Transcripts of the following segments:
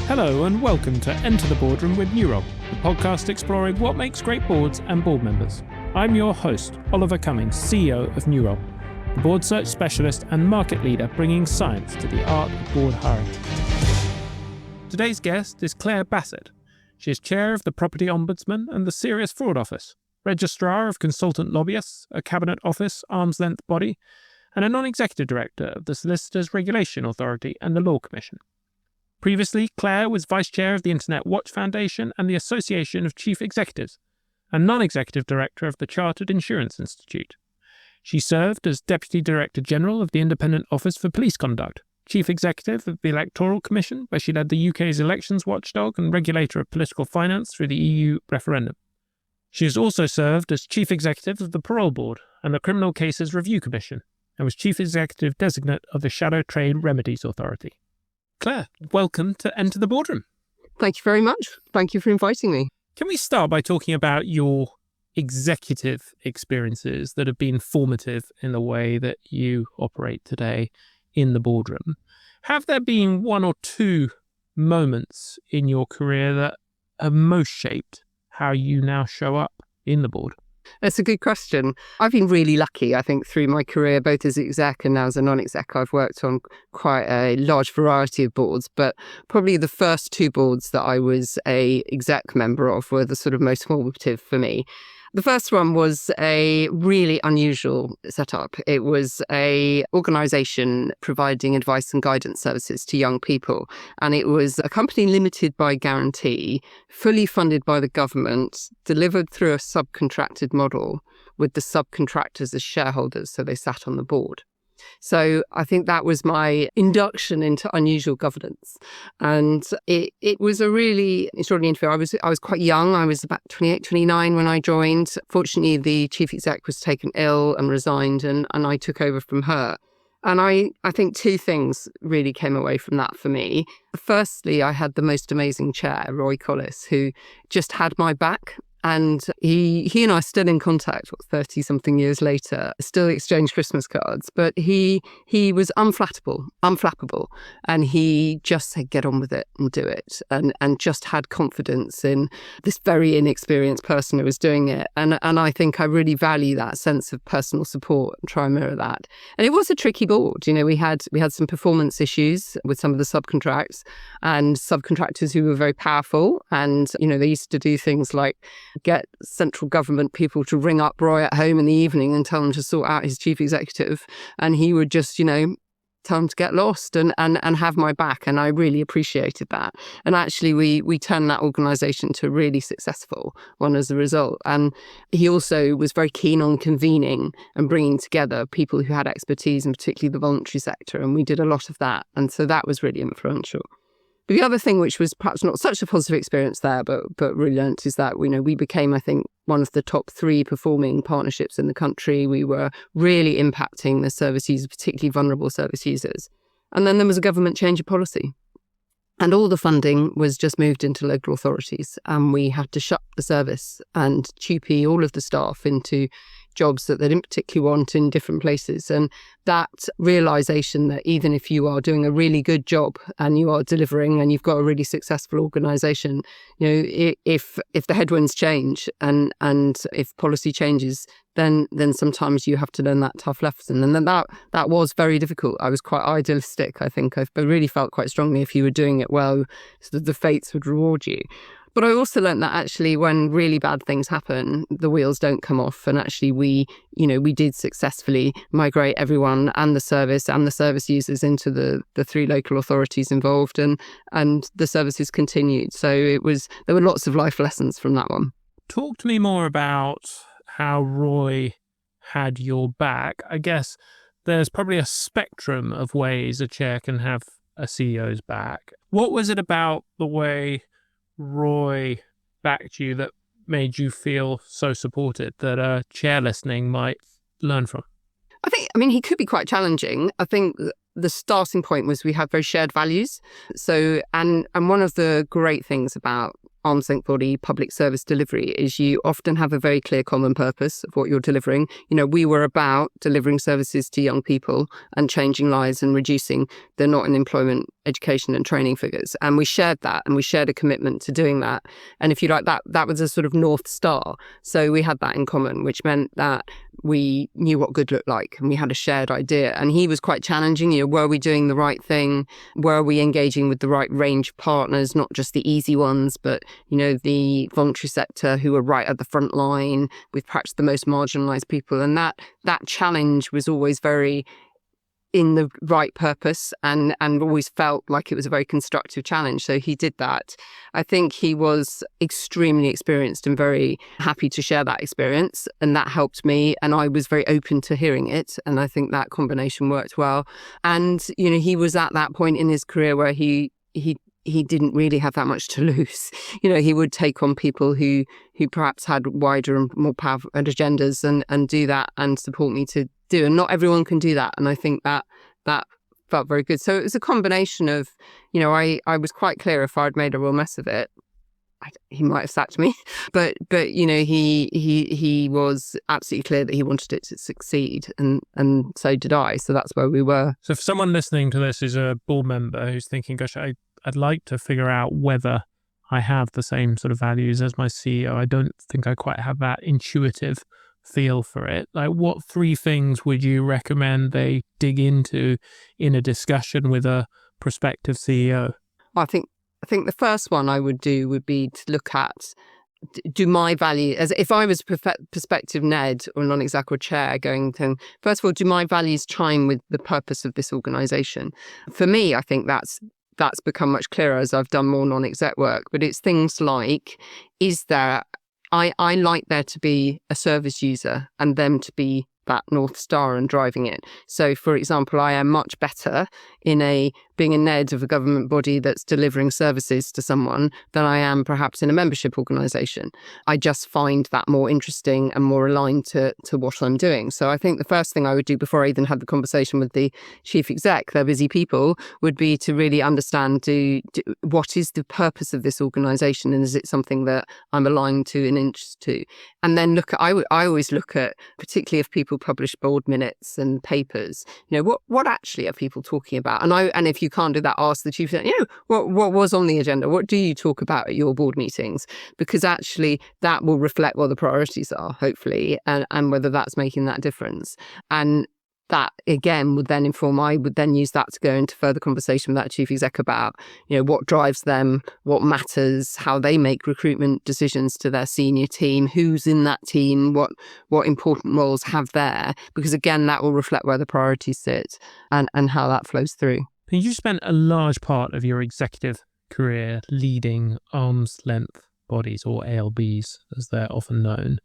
Hello and welcome to Enter the Boardroom with New Rob, the podcast exploring what makes great boards and board members. I'm your host, Oliver Cummings, CEO of New Rob, the board search specialist and market leader bringing science to the art of board hiring. Today's guest is Claire Bassett. She is chair of the Property Ombudsman and the Serious Fraud Office, Registrar of Consultant Lobbyists, a Cabinet Office arm's-length body, and a non-executive director of the Solicitors Regulation Authority and the Law Commission. Previously, Claire was Vice Chair of the Internet Watch Foundation and the Association of Chief Executives, and Non-Executive Director of the Chartered Insurance Institute. She served as Deputy Director General of the Independent Office for Police Conduct, Chief Executive of the Electoral Commission, where she led the UK's elections watchdog and regulator of political finance through the EU referendum. She has also served as Chief Executive of the Parole Board and the Criminal Cases Review Commission, and was Chief Executive Designate of the Shadow Trade Remedies Authority. Claire, welcome to Enter the Boardroom. Thank you very much. Thank you for inviting me. Can we start by talking about your executive experiences that have been formative in the way that you operate today in the boardroom? Have there been one or two moments in your career that have most shaped how you now show up in the board? That's a good question. I've been really lucky, I think, through my career, both as exec and now as a non-exec. I've worked on quite a large variety of boards, but probably the first two boards that I was a exec member of were the sort of most formative for me. The first one was a really unusual setup. It was an organisation providing advice and guidance services to young people. And it was a company limited by guarantee, fully funded by the government, delivered through a subcontracted model with the subcontractors as shareholders, so they sat on the board. So I think that was my induction into unusual governance. And it was a really extraordinary interview. I was quite young. I was about 28, 29 when I joined. Fortunately, the chief exec was taken ill and resigned, and I took over from her. And I think two things really came away from that for me. Firstly, I had the most amazing chair, Roy Collis, who just had my back. And he and I are still in contact, 30-something years later, still exchange Christmas cards. But he was unflappable. And he just said, get on with it and do it. And just had confidence in this very inexperienced person who was doing it. And I think I really value that sense of personal support and try and mirror that. And it was a tricky board. You know, we had some performance issues with some of the subcontracts and subcontractors who were very powerful. And, you know, they used to do things like get central government people to ring up Roy at home in the evening and tell him to sort out his chief executive. And he would just, you know, tell him to get lost and have my back. And I really appreciated that. And actually, we turned that organisation to a really successful one as a result. And he also was very keen on convening and bringing together people who had expertise, and particularly the voluntary sector. And we did a lot of that. And so that was really influential. But the other thing, which was perhaps not such a positive experience there, but really learnt, is that, you know, we became, I think, one of the top 3 performing partnerships in the country. We were really impacting the service users, particularly vulnerable service users. And then there was a government change of policy. And all the funding was just moved into local authorities. And we had to shut the service and TUPE all of the staff into jobs that they didn't particularly want in different places. And that realisation that even if you are doing a really good job and you are delivering and you've got a really successful organisation, you know, if the headwinds change and if policy changes, then sometimes you have to learn that tough lesson. And then that was very difficult. I was quite idealistic. I think I really felt quite strongly if you were doing it well, so that the fates would reward you. But I also learned that actually when really bad things happen, the wheels don't come off. And actually we did successfully migrate everyone and the service users into the 3 local authorities involved, and the services continued. So there were lots of life lessons from that one. Talk to me more about how Roy had your back. I guess there's probably a spectrum of ways a chair can have a CEO's back. What was it about the way Roy backed you that made you feel so supported that a chair listening might learn from? I mean, he could be quite challenging. I think the starting point was we have very shared values. So, and one of the great things about arm's length body public service delivery is you often have a very clear common purpose of what you're delivering. You know, we were about delivering services to young people and changing lives and reducing the not in employment education and training figures. And we shared that, and we shared a commitment to doing that. And if you like, that was a sort of North Star. So we had that in common, which meant that we knew what good looked like, and we had a shared idea. And he was quite challenging. Were we doing the right thing? Were we engaging with the right range of partners, not just the easy ones, but, the voluntary sector who were right at the front line with perhaps the most marginalised people? And that challenge was always very in the right purpose and always felt like it was a very constructive challenge. So he did that. I think he was extremely experienced and very happy to share that experience, and that helped me, and I was very open to hearing it, and I think that combination worked well. And he was at that point in his career where he didn't really have that much to lose. He would take on people who perhaps had wider and more powerful agendas and do that and support me to do. And not everyone can do that. And I think that felt very good. So it was a combination of, I was quite clear if I'd made a real mess of it, he might have sacked me. But he was absolutely clear that he wanted it to succeed, and so did I. So that's where we were. So for someone listening to this who's a board member who's thinking, gosh, I'd like to figure out whether I have the same sort of values as my CEO. I don't think I quite have that intuitive feel for it. Like, what 3 things would you recommend they dig into in a discussion with a prospective CEO? I think the first one I would do would be to look at, do my value, as if I was prospective NED or non-exec or chair going to, first of all, do my values chime with the purpose of this organisation? For me, I think that's become much clearer as I've done more non-exec work, but it's things like, I like there to be a service user and them to be that North Star and driving it. So, for example, I am much better in being a NED of a government body that's delivering services to someone than I am perhaps in a membership organisation. I just find that more interesting and more aligned to what I'm doing. So I think the first thing I would do before I even had the conversation with the chief exec, they're busy people, would be to really understand what is the purpose of this organisation, and is it something that I'm aligned to and interested to? And then I always look at, particularly if people publish board minutes and papers, what actually are people talking about? And if you can't do that, ask the chief, what was on the agenda? What do you talk about at your board meetings? Because actually that will reflect what the priorities are, hopefully, and whether that's making that difference. And that again would then inform, I would then use that to go into further conversation with that chief exec about, what drives them, what matters, how they make recruitment decisions to their senior team, who's in that team, what important roles have there, because again, that will reflect where the priorities sit and how that flows through. You spent a large part of your executive career leading arm's length bodies, or ALBs as they're often known,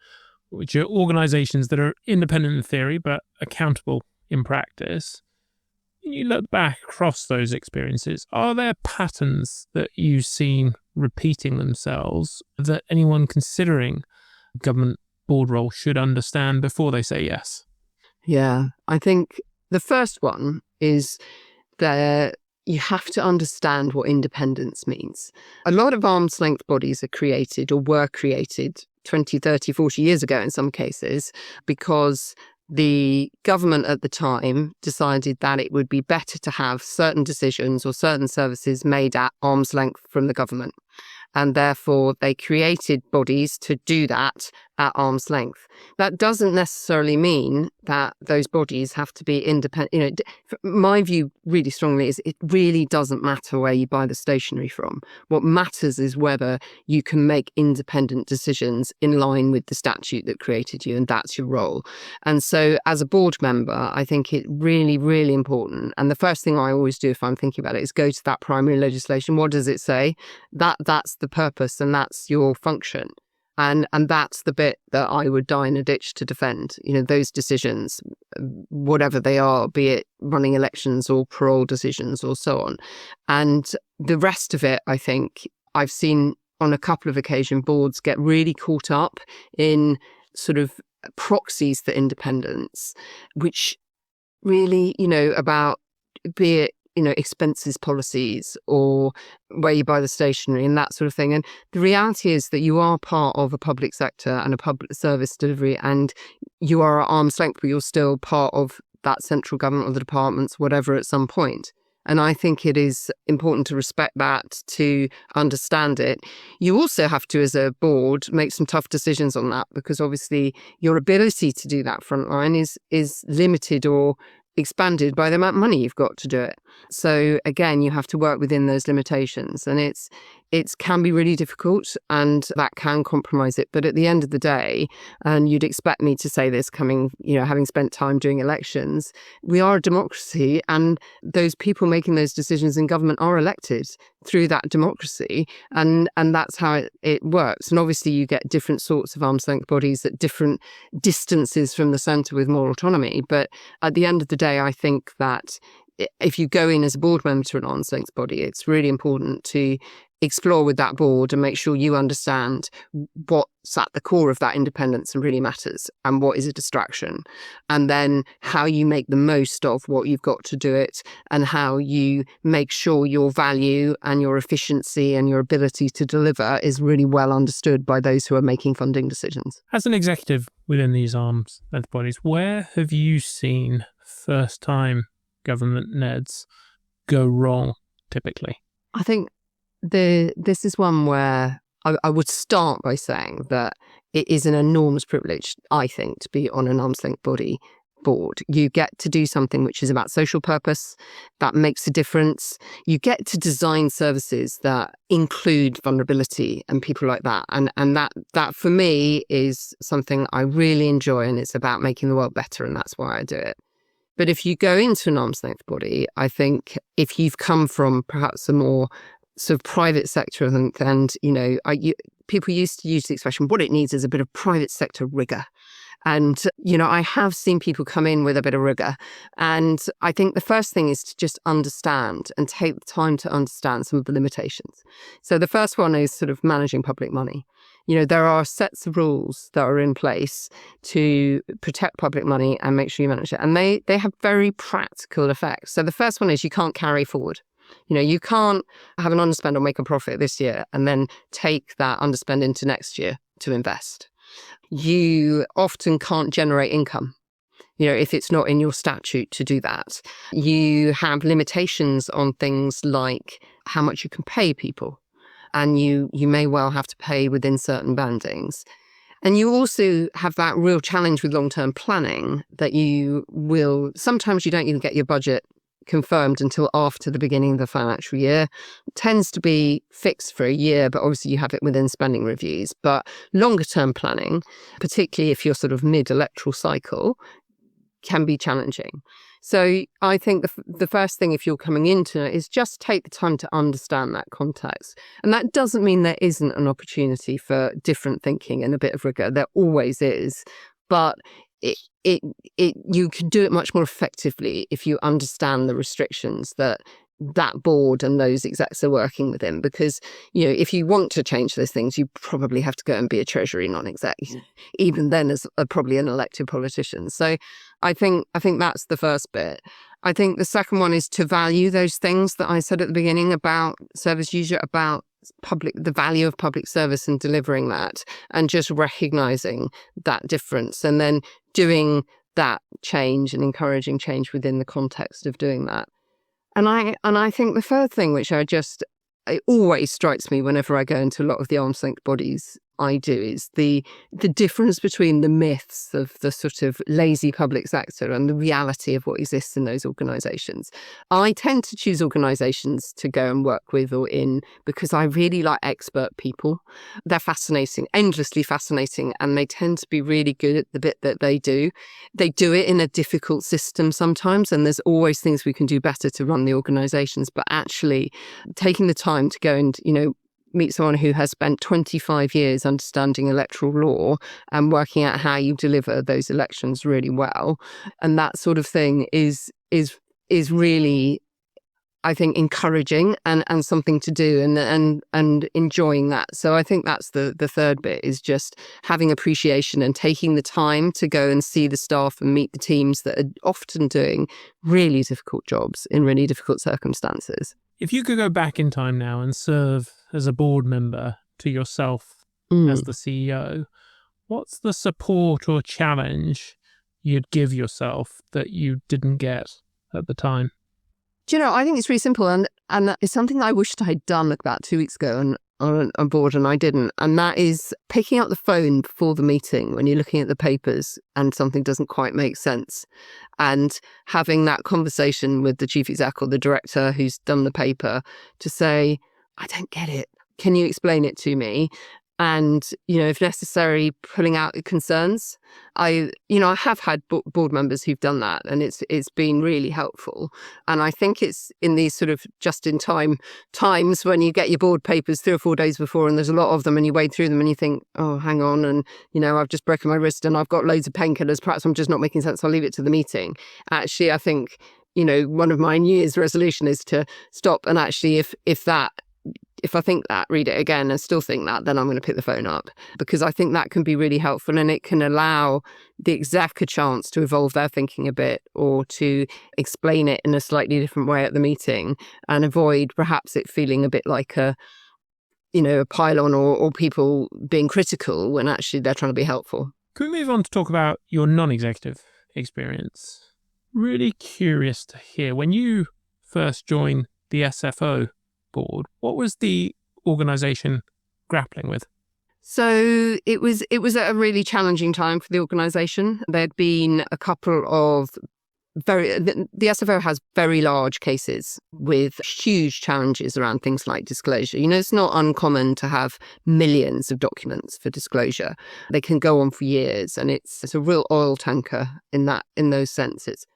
which are organisations that are independent in theory but accountable in practice. When you look back across those experiences, are there patterns that you've seen repeating themselves that anyone considering a government board role should understand before they say yes? Yeah, I think the first one is that you have to understand what independence means. A lot of arm's length bodies are created or were created 20, 30, 40 years ago in some cases, because the government at the time decided that it would be better to have certain decisions or certain services made at arm's length from the government. And therefore, they created bodies to do that at arm's length. That doesn't necessarily mean that those bodies have to be independent. My view really strongly is it really doesn't matter where you buy the stationery from. What matters is whether you can make independent decisions in line with the statute that created you, and that's your role. And so as a board member, I think it's really, really important. And the first thing I always do if I'm thinking about it is go to that primary legislation. What does it say? That's the purpose and that's your function. And that's the bit that I would die in a ditch to defend, those decisions, whatever they are, be it running elections or parole decisions or so on. And the rest of it, I think I've seen on a couple of occasions, boards get really caught up in sort of proxies for independence, which really, about, be it, expenses policies or where you buy the stationery and that sort of thing. And the reality is that you are part of a public sector and a public service delivery, and you are at arm's length, but you're still part of that central government or the departments, whatever, at some point. And I think it is important to respect that, to understand it. You also have to, as a board, make some tough decisions on that, because obviously your ability to do that frontline is limited or expanded by the amount of money you've got to do it. So again, you have to work within those limitations, and it can be really difficult, and that can compromise it. But at the end of the day, and you'd expect me to say this coming, having spent time doing elections, we are a democracy, and those people making those decisions in government are elected through that democracy, and that's how it works. And obviously you get different sorts of arm's length bodies at different distances from the centre with more autonomy. But at the end of the day, I think that if you go in as a board member to an arm's length body, it's really important to explore with that board and make sure you understand what's at the core of that independence and really matters, and what is a distraction, and then how you make the most of what you've got to do it, and how you make sure your value and your efficiency and your ability to deliver is really well understood by those who are making funding decisions. As an executive within these arm's length bodies, where have you seen first-time government NEDs go wrong typically? I think this is one where I would start by saying that it is an enormous privilege, I think, to be on an arm's length body board. You get to do something which is about social purpose, that makes a difference. You get to design services that include vulnerability and people like that. And that for me is something I really enjoy, and it's about making the world better, and that's why I do it. But if you go into an arm's length body, I think if you've come from perhaps a more sort of private sector, and people used to use the expression, what it needs is a bit of private sector rigor. And, I have seen people come in with a bit of rigor. And I think the first thing is to just understand and take the time to understand some of the limitations. So the first one is sort of managing public money. There are sets of rules that are in place to protect public money and make sure you manage it. And they have very practical effects. So the first one is you can't carry forward. You can't have an underspend or make a profit this year and then take that underspend into next year to invest. You often can't generate income, if it's not in your statute to do that. You have limitations on things like how much you can pay people, and you may well have to pay within certain bandings. And you also have that real challenge with long-term planning, that sometimes you don't even get your budget confirmed until after the beginning of the financial year. It tends to be fixed for a year, but obviously you have it within spending reviews. But longer term planning, particularly if you're sort of mid-electoral cycle, can be challenging. So I think the first thing, if you're coming into it, is just take the time to understand that context. And that doesn't mean there isn't an opportunity for different thinking and a bit of rigor. There always is. But you can do it much more effectively if you understand the restrictions that board and those execs are working within. Because, if you want to change those things, you probably have to go and be a Treasury non-exec, even then as probably an elected politician. So I think that's the first bit. I think the second one is to value those things that I said at the beginning about service user, about the value of public service and delivering that, and just recognizing that difference, and then doing that change and encouraging change within the context of doing that. And I think the third thing, which it always strikes me whenever I go into a lot of the arm's length bodies I do, is the difference between the myths of the sort of lazy public sector and the reality of what exists in those organisations. I tend to choose organisations to go and work with or in because I really like expert people. They're fascinating, endlessly fascinating, and they tend to be really good at the bit that they do. They do it in a difficult system sometimes, and there's always things we can do better to run the organisations, but actually taking the time to go and, meet someone who has spent 25 years understanding electoral law and working out how you deliver those elections really well. And that sort of thing is really, I think, encouraging and something to do and enjoying that. So I think that's the third bit, is just having appreciation and taking the time to go and see the staff and meet the teams that are often doing really difficult jobs in really difficult circumstances. If you could go back in time now and serve as a board member to yourself as the CEO, what's the support or challenge you'd give yourself that you didn't get at the time? Do you know, I think it's really simple, and it's something that I wished I had done about 2 weeks ago on board, and I didn't. And that is picking up the phone before the meeting when you're looking at the papers and something doesn't quite make sense, and having that conversation with the chief exec or the director who's done the paper to say, I don't get it. Can you explain it to me? And, if necessary, pulling out the concerns. I have had board members who've done that, and it's been really helpful. And I think it's in these sort of just-in-time times when you get your board papers 3 or 4 days before, and there's a lot of them, and you wade through them, and you think, oh, hang on, and, I've just broken my wrist, and I've got loads of painkillers. Perhaps I'm just not making sense. I'll leave it to the meeting. Actually, I think, one of my New Year's resolution is to stop, and actually, if I think that, read it again and still think that, then I'm going to pick the phone up, because I think that can be really helpful, and it can allow the exec a chance to evolve their thinking a bit, or to explain it in a slightly different way at the meeting, and avoid perhaps it feeling a bit like a pile-on or people being critical when actually they're trying to be helpful. Can we move on to talk about your non-executive experience? Really curious to hear, when you first joined the SFO board, what was the organisation grappling with? So it was a really challenging time for the organisation. There'd been a couple of the SFO has very large cases with huge challenges around things like disclosure. It's not uncommon to have millions of documents for disclosure. They can go on for years, and it's a real oil tanker in those senses.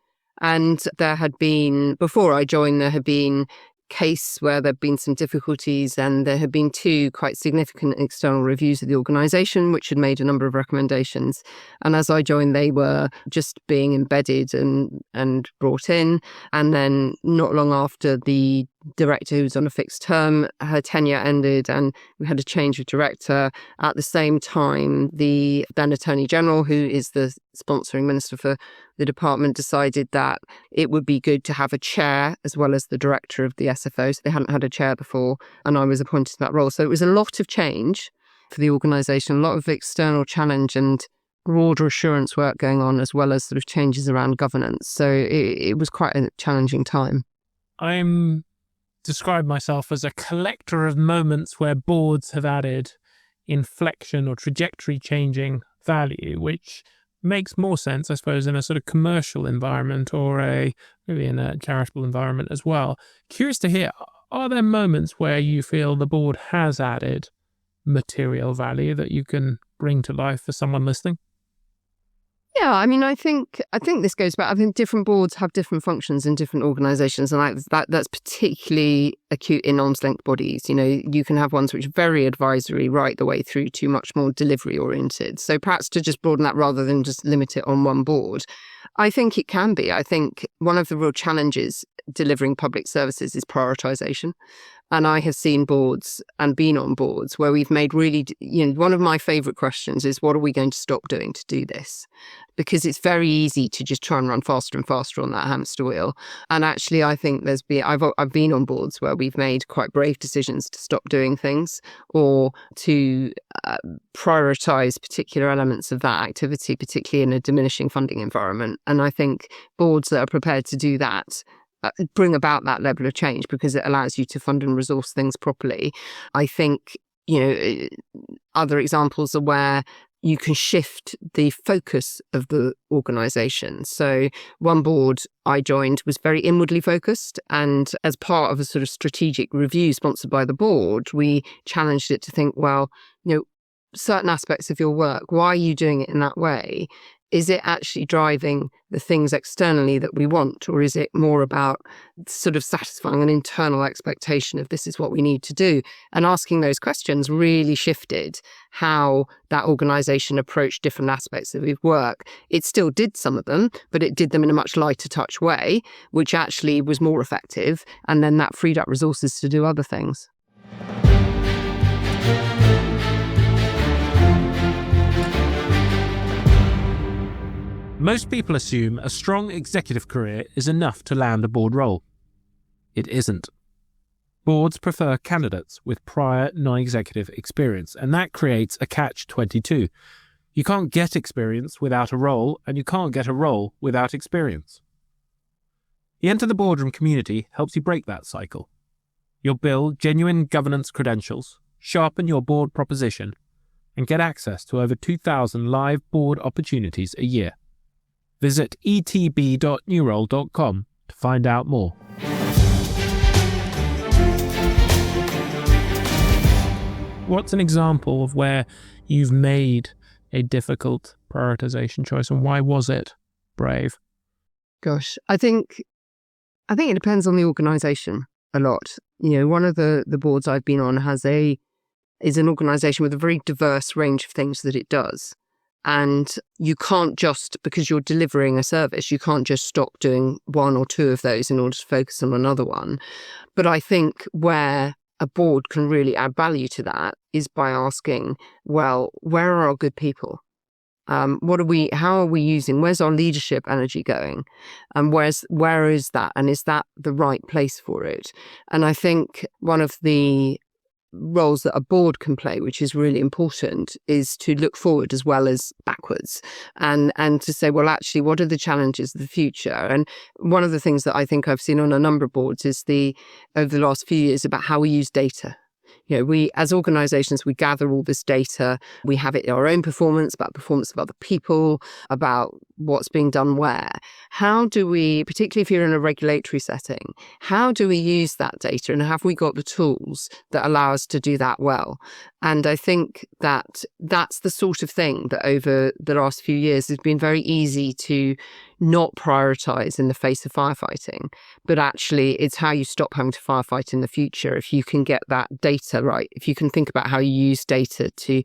And there had been, before I joined, there had been case where there'd been some difficulties, and there had been 2 quite significant external reviews of the organisation, which had made a number of recommendations. And as I joined, they were just being embedded and brought in. And then not long after, the director, who was on a fixed term, her tenure ended, and we had a change of director. At the same time, the then Attorney General, who is the sponsoring minister for the department, decided that it would be good to have a chair as well as the director of the SFO. So they hadn't had a chair before, and I was appointed to that role. So it was a lot of change for the organisation, a lot of external challenge and broader assurance work going on, as well as sort of changes around governance. So it was quite a challenging time. I'm describe myself as a collector of moments where boards have added inflection or trajectory changing value, which makes more sense, I suppose, in a sort of commercial environment, or maybe in a charitable environment as well. Curious to hear, are there moments where you feel the board has added material value that you can bring to life for someone listening? Yeah, I think this goes back. I think different boards have different functions in different organisations, and that's particularly acute in arm's length bodies. You can have ones which are very advisory right the way through to much more delivery oriented. So perhaps to just broaden that rather than just limit it on one board, I think it can be. I think one of the real challenges delivering public services is prioritisation. And I have seen boards and been on boards where we've made really, one of my favourite questions is, what are we going to stop doing to do this? Because it's very easy to just try and run faster and faster on that hamster wheel. And actually, I think I've been on boards where we've made quite brave decisions to stop doing things, or to prioritise particular elements of that activity, particularly in a diminishing funding environment. And I think boards that are prepared to do that bring about that level of change, because it allows you to fund and resource things properly. I think, other examples are where you can shift the focus of the organisation. So one board I joined was very inwardly focused, and as part of a sort of strategic review sponsored by the board, we challenged it to think, well, certain aspects of your work, why are you doing it in that way? Is it actually driving the things externally that we want, or is it more about sort of satisfying an internal expectation of this is what we need to do? And asking those questions really shifted how that organisation approached different aspects of its work. It still did some of them, but it did them in a much lighter touch way, which actually was more effective. And then that freed up resources to do other things. Most people assume a strong executive career is enough to land a board role. It isn't. Boards prefer candidates with prior non-executive experience, and that creates a catch-22. You can't get experience without a role, and you can't get a role without experience. The Enter the Boardroom community helps you break that cycle. You'll build genuine governance credentials, sharpen your board proposition, and get access to over 2,000 live board opportunities a year. Visit etb.newroll.com to find out more. What's an example of where you've made a difficult prioritization choice, and why was it brave? Gosh, I think it depends on the organisation a lot. One of the boards I've been on is an organisation with a very diverse range of things that it does. And you can't just, because you're delivering a service, you can't just stop doing one or two of those in order to focus on another one. But I think where a board can really add value to that is by asking, well, where are our good people? How are we using, where's our leadership energy going? And where is that? And is that the right place for it? And I think one of the roles that a board can play, which is really important, is to look forward as well as backwards and to say, well, actually, what are the challenges of the future? And one of the things that I think I've seen on a number of boards is over the last few years about how we use data. We, as organisations, we gather all this data. We have it in our own performance, about performance of other people, about what's being done where. How do we, particularly if you're in a regulatory setting, how do we use that data, and have we got the tools that allow us to do that well? And I think that that's the sort of thing that over the last few years has been very easy to not prioritise in the face of firefighting, but actually it's how you stop having to firefight in the future. If you can get that data right, if you can think about how you use data to,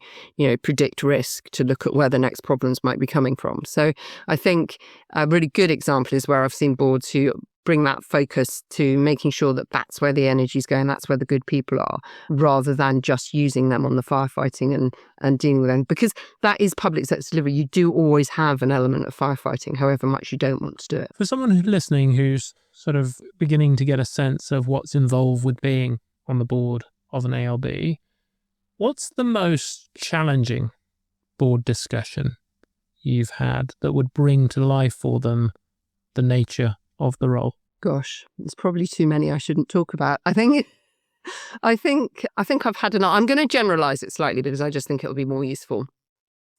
predict risk, to look at where the next problems might be coming from. So I think a really good example is where I've seen boards who bring that focus to making sure that that's where the energy is going, that's where the good people are, rather than just using them on the firefighting and dealing with them. Because that is public sector delivery. You do always have an element of firefighting, however much you don't want to do it. For someone who's listening who's sort of beginning to get a sense of what's involved with being on the board of an ALB, what's the most challenging board discussion you've had that would bring to life for them the nature of the role? Gosh, there's probably too many I shouldn't talk about. I think I've had enough. I'm going to generalize it slightly because I just think it'll be more useful.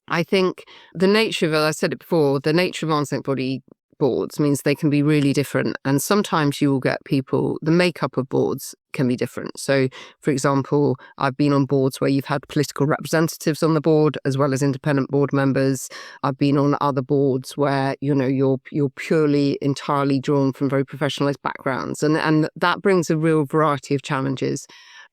I think the nature of, as I said it before, the nature of on-site body boards means they can be really different. And sometimes you will get people, the makeup of boards can be different. So, for example, I've been on boards where you've had political representatives on the board as well as independent board members. I've been on other boards where, you're purely, entirely drawn from very professionalized backgrounds. And that brings a real variety of challenges,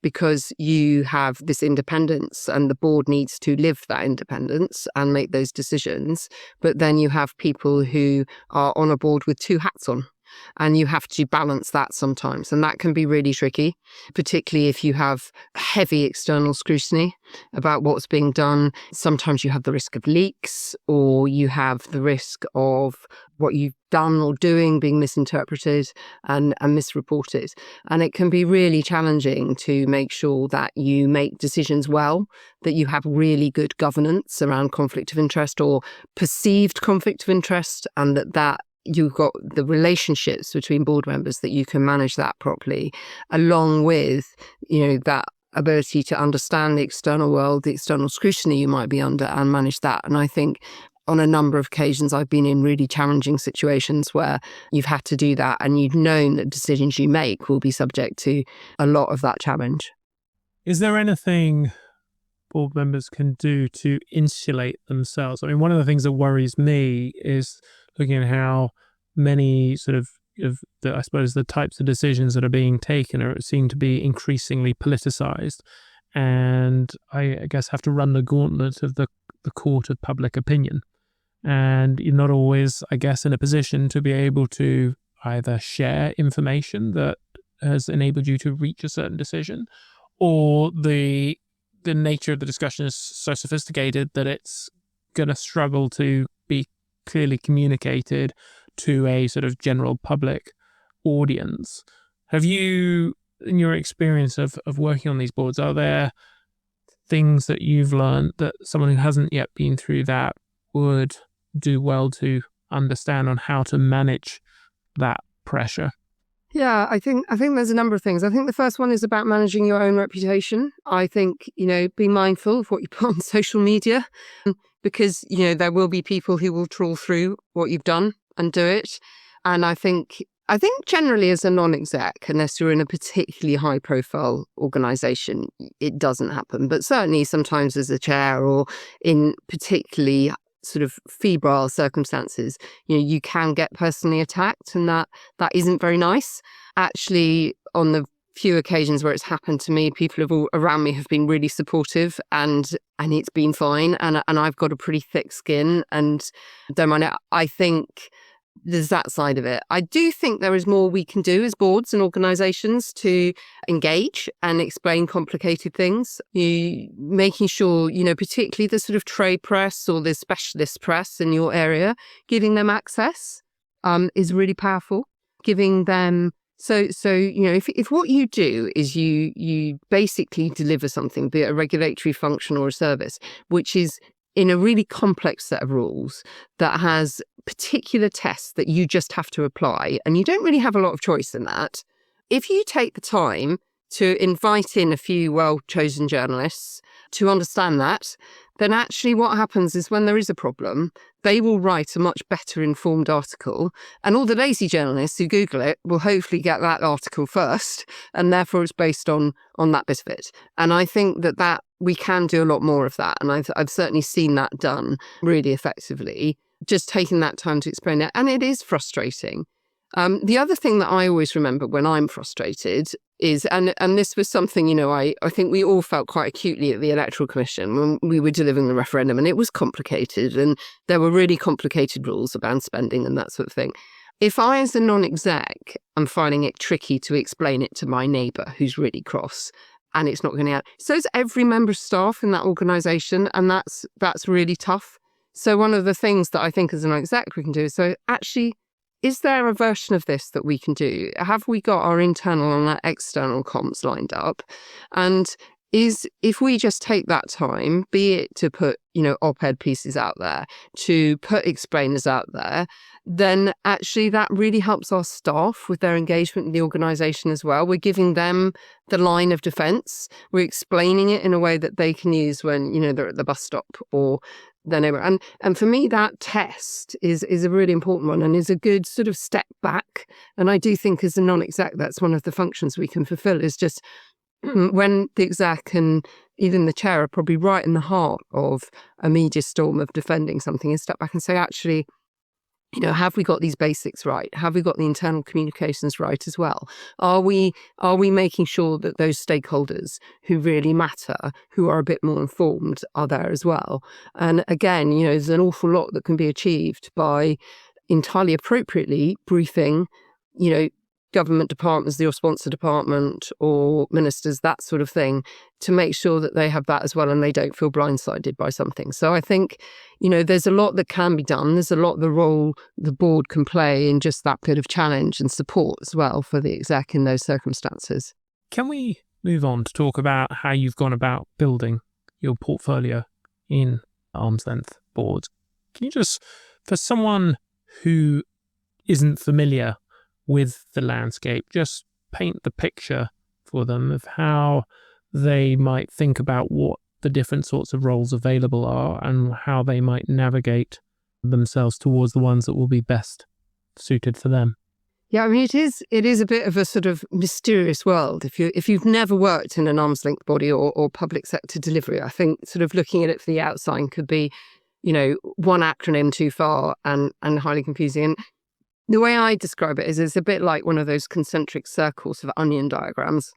because you have this independence and the board needs to live that independence and make those decisions. But then you have people who are on a board with two hats on, and you have to balance that sometimes. And that can be really tricky, particularly if you have heavy external scrutiny about what's being done. Sometimes you have the risk of leaks, or you have the risk of what you've done or doing being misinterpreted and misreported. And it can be really challenging to make sure that you make decisions well, that you have really good governance around conflict of interest or perceived conflict of interest, and that you've got the relationships between board members, that you can manage that properly, along with, that ability to understand the external world, the external scrutiny you might be under, and manage that. And I think on a number of occasions, I've been in really challenging situations where you've had to do that, and you've known that decisions you make will be subject to a lot of that challenge. Is there anything board members can do to insulate themselves? I mean, one of the things that worries me is looking at how many sort of I suppose the types of decisions that are being taken seem to be increasingly politicized, and I guess have to run the gauntlet of the court of public opinion. And you're not always, I guess, in a position to be able to either share information that has enabled you to reach a certain decision, or the nature of the discussion is so sophisticated that it's going to struggle to be clearly communicated to a sort of general public audience. Have you, in your experience of working on these boards, are there things that you've learned that someone who hasn't yet been through that would do well to understand on how to manage that pressure? Yeah, I think there's a number of things. I think the first one is about managing your own reputation. I think, be mindful of what you put on social media, because, there will be people who will trawl through what you've done and do it. And I think generally as a non-exec, unless you're in a particularly high profile organization, it doesn't happen. But certainly sometimes as a chair or in particularly sort of febrile circumstances, you can get personally attacked, and that isn't very nice. Actually, on the few occasions where it's happened to me, people around me have been really supportive, and it's been fine. And I've got a pretty thick skin and don't mind it. I think there's that side of it. I do think there is more we can do as boards and organisations to engage and explain complicated things. Making sure, particularly the sort of trade press or the specialist press in your area, giving them access is really powerful. Giving them if what you do is you basically deliver something, be it a regulatory function or a service, which is in a really complex set of rules that has particular tests that you just have to apply, and you don't really have a lot of choice in that. If you take the time to invite in a few well-chosen journalists to understand that, then actually what happens is when there is a problem, they will write a much better informed article, and all the lazy journalists who Google it will hopefully get that article first, and therefore it's based on that bit of it. And I think that we can do a lot more of that, and I've certainly seen that done really effectively, just taking that time to explain it. And it is frustrating. The other thing that I always remember when I'm frustrated is, and this was something, I think we all felt quite acutely at the Electoral Commission when we were delivering the referendum, and it was complicated, and there were really complicated rules about spending and that sort of thing. If I, as a non-exec, am finding it tricky to explain it to my neighbour who's really cross, and it's not going to out, so is every member of staff in that organisation, and that's really tough. So one of the things that I think as an exec we can do is, so actually, is there a version of this that we can do? Have we got our internal and our external comms lined up? And if we just take that time, be it to put, op-ed pieces out there, to put explainers out there, then actually that really helps our staff with their engagement in the organisation as well. We're giving them the line of defence. We're explaining it in a way that they can use when, they're at the bus stop or their neighbour. And for me, that test is a really important one and is a good sort of step back. And I do think as a non-exec, that's one of the functions we can fulfil, is just when the exec and even the chair are probably right in the heart of a media storm of defending something, and step back and say, actually, have we got these basics right? Have we got the internal communications right as well? Are we making sure that those stakeholders who really matter, who are a bit more informed, are there as well? And again, there's an awful lot that can be achieved by entirely appropriately briefing, government departments, your sponsor department or ministers, that sort of thing, to make sure that they have that as well and they don't feel blindsided by something. So I think, there's a lot that can be done. There's a lot the role the board can play in just that bit of challenge and support as well for the exec in those circumstances. Can we move on to talk about how you've gone about building your portfolio in arm's length boards? Can you just, for someone who isn't familiar with the landscape, just paint the picture for them of how they might think about what the different sorts of roles available are and how they might navigate themselves towards the ones that will be best suited for them? Yeah, I mean, it is a bit of a sort of mysterious world. If you've never worked in an arm's length body or public sector delivery, I think sort of looking at it from the outside could be, one acronym too far and highly confusing. And the way I describe it is it's a bit like one of those concentric circles of onion diagrams,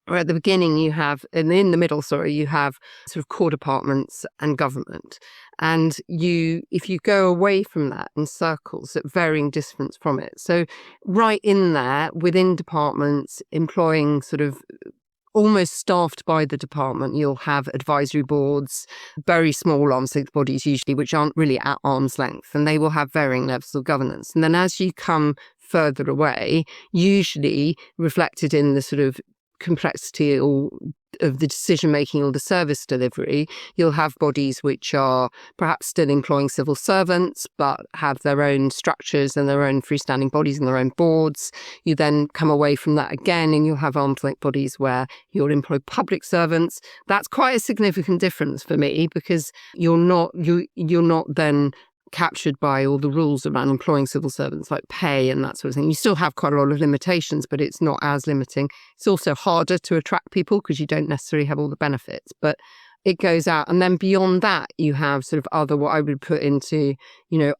where at the beginning you have, and in the middle, you have sort of core departments and government. And if you go away from that in circles at varying distance from it. So right in there, within departments, employing sort of almost staffed by the department, you'll have advisory boards, very small arm's length bodies usually, which aren't really at arm's length, and they will have varying levels of governance. And then as you come further away, usually reflected in the sort of complexity or of the decision making or the service delivery, you'll have bodies which are perhaps still employing civil servants but have their own structures and their own freestanding bodies and their own boards. You then come away from that again and you'll have arm's length bodies where you'll employ public servants. That's quite a significant difference for me, because you're not then captured by all the rules around employing civil servants, like pay and that sort of thing. You still have quite a lot of limitations, but it's not as limiting. It's also harder to attract people because you don't necessarily have all the benefits, but it goes out. And then beyond that, you have sort of other, what I would put into,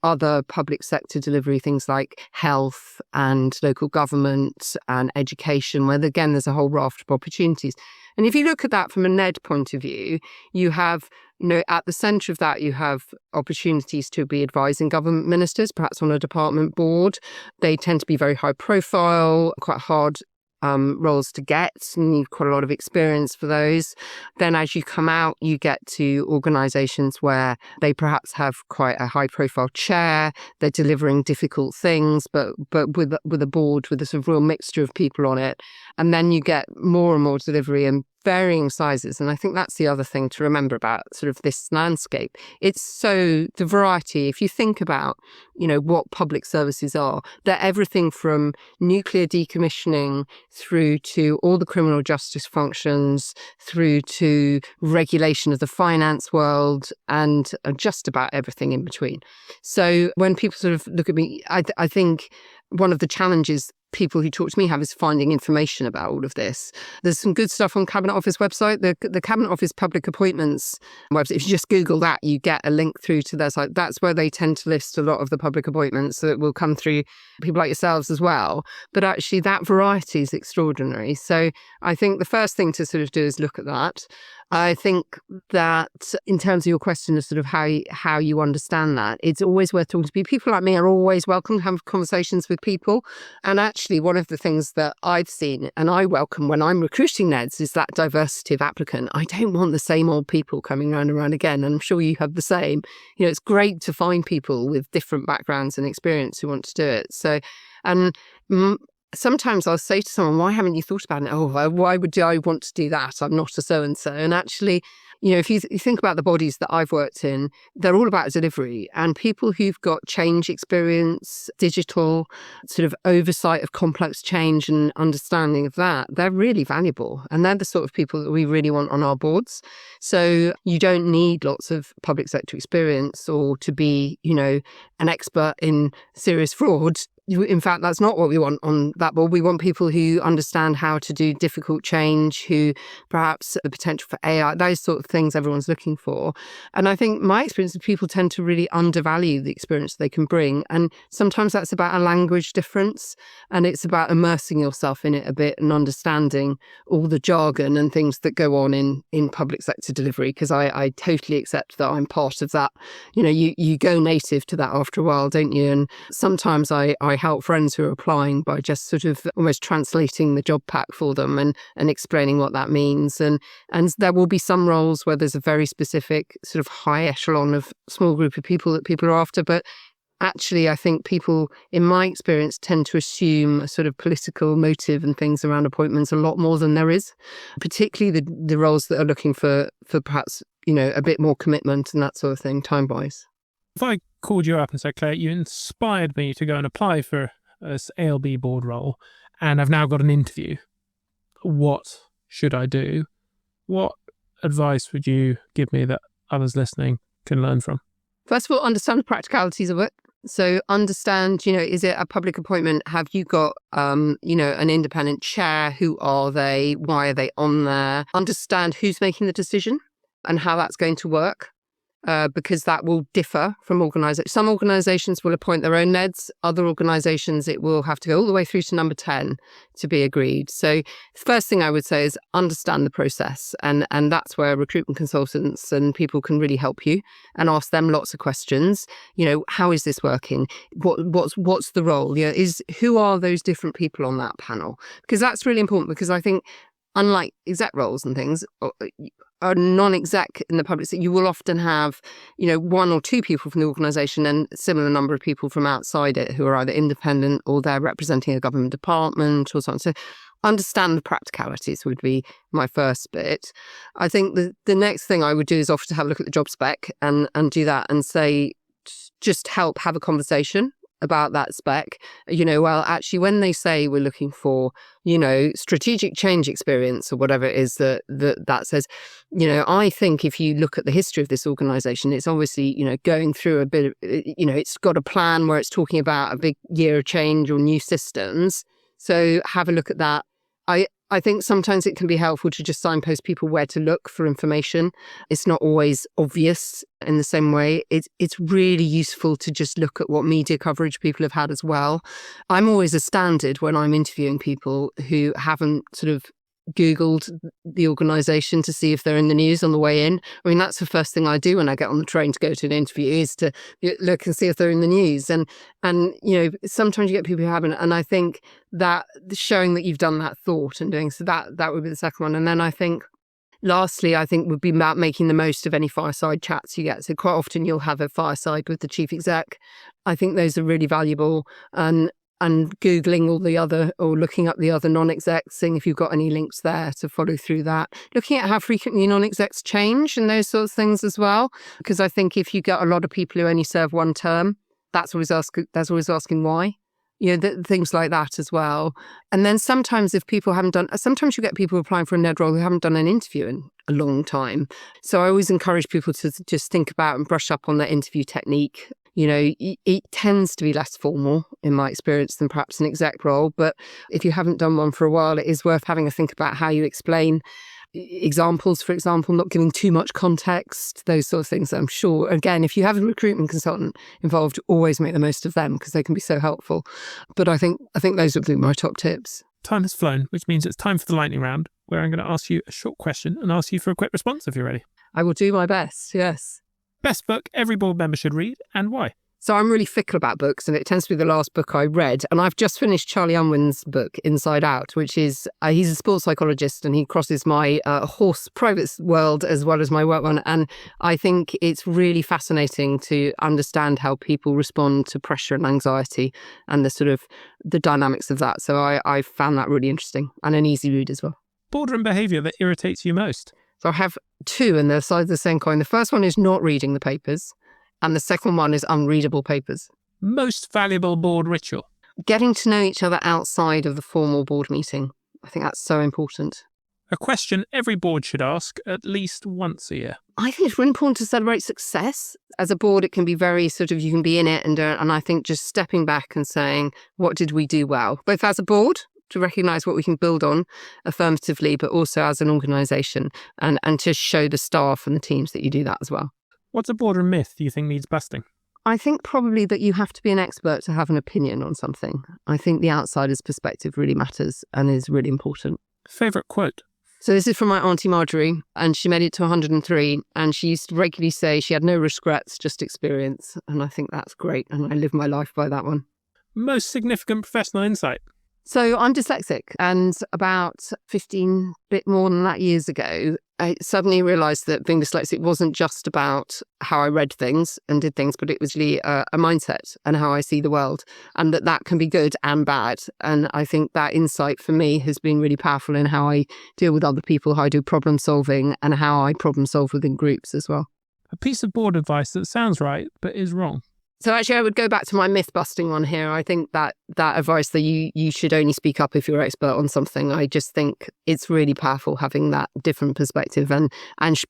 other public sector delivery, things like health and local government and education, where again, there's a whole raft of opportunities. And if you look at that from a NED point of view, you have, at the centre of that, you have opportunities to be advising government ministers, perhaps on a department board. They tend to be very high profile, quite hard roles to get. You need quite a lot of experience for those. Then as you come out, you get to organisations where they perhaps have quite a high profile chair. They're delivering difficult things, but with a board with a sort of real mixture of people on it. And then you get more and more delivery in varying sizes. And I think that's the other thing to remember about sort of this landscape. It's so the variety, if you think about, what public services are, they're everything from nuclear decommissioning through to all the criminal justice functions, through to regulation of the finance world, and just about everything in between. So when people sort of look at me, I think one of the challenges people who talk to me have is finding information about all of this. There's some good stuff on Cabinet Office website, the Cabinet Office public appointments website. If you just Google that, you get a link through to their site. That's where they tend to list a lot of the public appointments, so it will come through people like yourselves as well. But actually that variety is extraordinary. So I think the first thing to sort of do is look at that. I think that in terms of your question of sort of how you understand that, it's always worth talking to people. People like me are always welcome to have conversations with people. And actually, one of the things that I've seen and I welcome when I'm recruiting NEDs is that diversity of applicant. I don't want the same old people coming round and round again. And I'm sure you have the same. It's great to find people with different backgrounds and experience who want to do it. So, and sometimes I'll say to someone, why haven't you thought about it? Oh, why would I want to do that? I'm not a so-and-so. And actually, if you think about the bodies that I've worked in, they're all about delivery, and people who've got change experience, digital sort of oversight of complex change and understanding of that, they're really valuable. And they're the sort of people that we really want on our boards. So you don't need lots of public sector experience or to be, an expert in serious fraud. In fact, that's not what we want on that board. We want people who understand how to do difficult change, who perhaps the potential for AI, those sort of things everyone's looking for. And I think my experience is people tend to really undervalue the experience they can bring. And sometimes that's about a language difference, and it's about immersing yourself in it a bit and understanding all the jargon and things that go on in public sector delivery, because I totally accept that I'm part of that. You go native to that after a while, don't you? And sometimes I help friends who are applying by just sort of almost translating the job pack for them and explaining what that means. And there will be some roles where there's a very specific sort of high echelon of small group of people that people are after. But actually, I think people, in my experience, tend to assume a sort of political motive and things around appointments a lot more than there is, particularly the roles that are looking for perhaps, a bit more commitment and that sort of thing, time-wise. If I called you up and said, Claire, you inspired me to go and apply for this ALB board role, and I've now got an interview, what should I do? What advice would you give me that others listening can learn from? First of all, understand the practicalities of it. So understand, is it a public appointment? Have you got, an independent chair? Who are they? Why are they on there? Understand who's making the decision and how that's going to work. Because that will differ from organisations. Some organisations will appoint their own NEDs. Other organisations, it will have to go all the way through to number 10 to be agreed. So the first thing I would say is understand the process. And that's where recruitment consultants and people can really help you and ask them lots of questions. How is this working? What's the role? Who are those different people on that panel? Because that's really important, because I think unlike exec roles and things, a non-exec in the public sector, you will often have, one or two people from the organisation and a similar number of people from outside it who are either independent or they're representing a government department or something. So understand the practicalities would be my first bit. I think the next thing I would do is offer to have a look at the job spec and do that and say, just help have a conversation about that spec. Well, actually, when they say we're looking for, strategic change experience or whatever it is that says, I think if you look at the history of this organization, it's obviously, going through a bit of, it's got a plan where it's talking about a big year of change or new systems. So have a look at that. I think sometimes it can be helpful to just signpost people where to look for information. It's not always obvious in the same way. It's really useful to just look at what media coverage people have had as well. I'm always astounded when I'm interviewing people who haven't sort of Googled the organisation to see if they're in the news on the way in. I mean, that's the first thing I do when I get on the train to go to an interview, is to look and see if they're in the news. And sometimes you get people who haven't. And I think that showing that you've done that thought and doing so, that would be the second one. And then I think lastly, would be about making the most of any fireside chats you get. So quite often you'll have a fireside with the chief exec. I think those are really valuable. And Googling all the other, or looking up the other non-execs, seeing if you've got any links there to follow through that. Looking at how frequently non-execs change and those sorts of things as well. Because I think if you get a lot of people who only serve one term, that's always asking why. Things like that as well. And then sometimes if people sometimes you get people applying for a NED role who haven't done an interview in a long time. So I always encourage people to just think about and brush up on their interview technique. It tends to be less formal in my experience than perhaps an exec role. But if you haven't done one for a while, it is worth having a think about how you explain examples, for example, not giving too much context, those sort of things. I'm sure, again, if you have a recruitment consultant involved, always make the most of them because they can be so helpful. But I think those would be my top tips. Time has flown, which means it's time for the lightning round, where I'm going to ask you a short question and ask you for a quick response if you're ready. I will do my best, yes. Best book every board member should read, and why? So I'm really fickle about books, and it tends to be the last book I read. And I've just finished Charlie Unwin's book, Inside Out, which is, he's a sports psychologist and he crosses my horse private world as well as my work one. And I think it's really fascinating to understand how people respond to pressure and anxiety and the dynamics of that. So I found that really interesting and an easy read as well. Boardroom behaviour that irritates you most? So I have two, and they're sides of the same coin. The first one is not reading the papers. And the second one is unreadable papers. Most valuable board ritual? Getting to know each other outside of the formal board meeting. I think that's so important. A question every board should ask at least once a year. I think it's really important to celebrate success. As a board, it can be very you can be in it and I think just stepping back and saying, what did we do well? Both as a board, to recognise what we can build on affirmatively, but also as an organisation and to show the staff and the teams that you do that as well. What's a boardroom myth you think needs busting? I think probably that you have to be an expert to have an opinion on something. I think the outsider's perspective really matters and is really important. Favourite quote? So this is from my Auntie Marjorie, and she made it to 103, and she used to regularly say she had no regrets, just experience. And I think that's great, and I live my life by that one. Most significant professional insight? So I'm dyslexic, and about 15, bit more than that years ago, I suddenly realised that being dyslexic wasn't just about how I read things and did things, but it was really a mindset and how I see the world, and that can be good and bad. And I think that insight for me has been really powerful in how I deal with other people, how I do problem solving, and how I problem solve within groups as well. A piece of board advice that sounds right, but is wrong? So actually, I would go back to my myth-busting one here. I think that advice that you should only speak up if you're expert on something, I just think it's really powerful having that different perspective and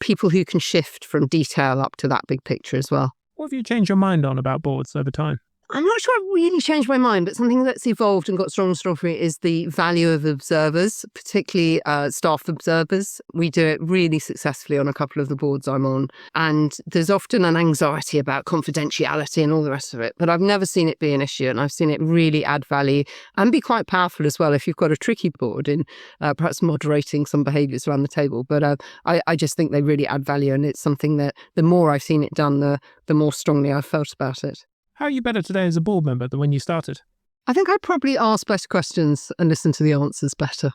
people who can shift from detail up to that big picture as well. What have you changed your mind on about boards over time? I'm not sure I've really changed my mind, but something that's evolved and got stronger and stronger for me is the value of observers, particularly staff observers. We do it really successfully on a couple of the boards I'm on. And there's often an anxiety about confidentiality and all the rest of it. But I've never seen it be an issue, and I've seen it really add value and be quite powerful as well if you've got a tricky board in perhaps moderating some behaviours around the table. But I just think they really add value, and it's something that the more I've seen it done, the more strongly I've felt about it. How are you better today as a board member than when you started? I think I'd probably ask better questions and listen to the answers better.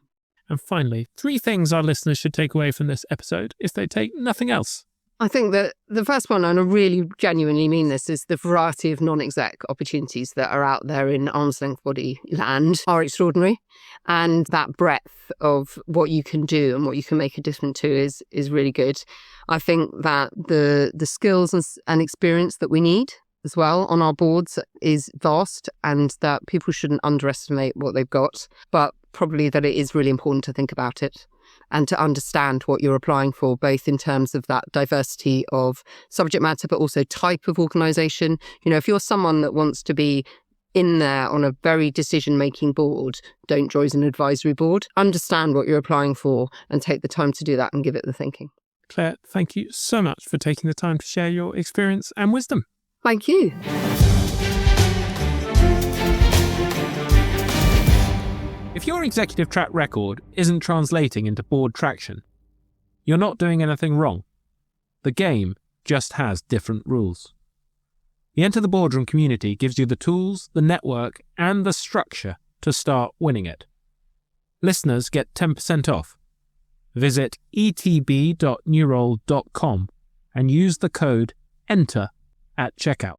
And finally, 3 things our listeners should take away from this episode if they take nothing else. I think that the first one, and I really genuinely mean this, is the variety of non-exec opportunities that are out there in arm's length body land are extraordinary. And that breadth of what you can do and what you can make a difference to is really good. I think that the skills and experience that we need as well on our boards is vast, and that people shouldn't underestimate what they've got, but probably that it is really important to think about it and to understand what you're applying for, both in terms of that diversity of subject matter, but also type of organisation. If you're someone that wants to be in there on a very decision-making board, don't join an advisory board. Understand what you're applying for and take the time to do that and give it the thinking. Claire, thank you so much for taking the time to share your experience and wisdom. Thank you. If your executive track record isn't translating into board traction, you're not doing anything wrong. The game just has different rules. The Enter the Boardroom community gives you the tools, the network, and the structure to start winning it. Listeners get 10% off. Visit etb.newroll.com and use the code ENTER at checkout.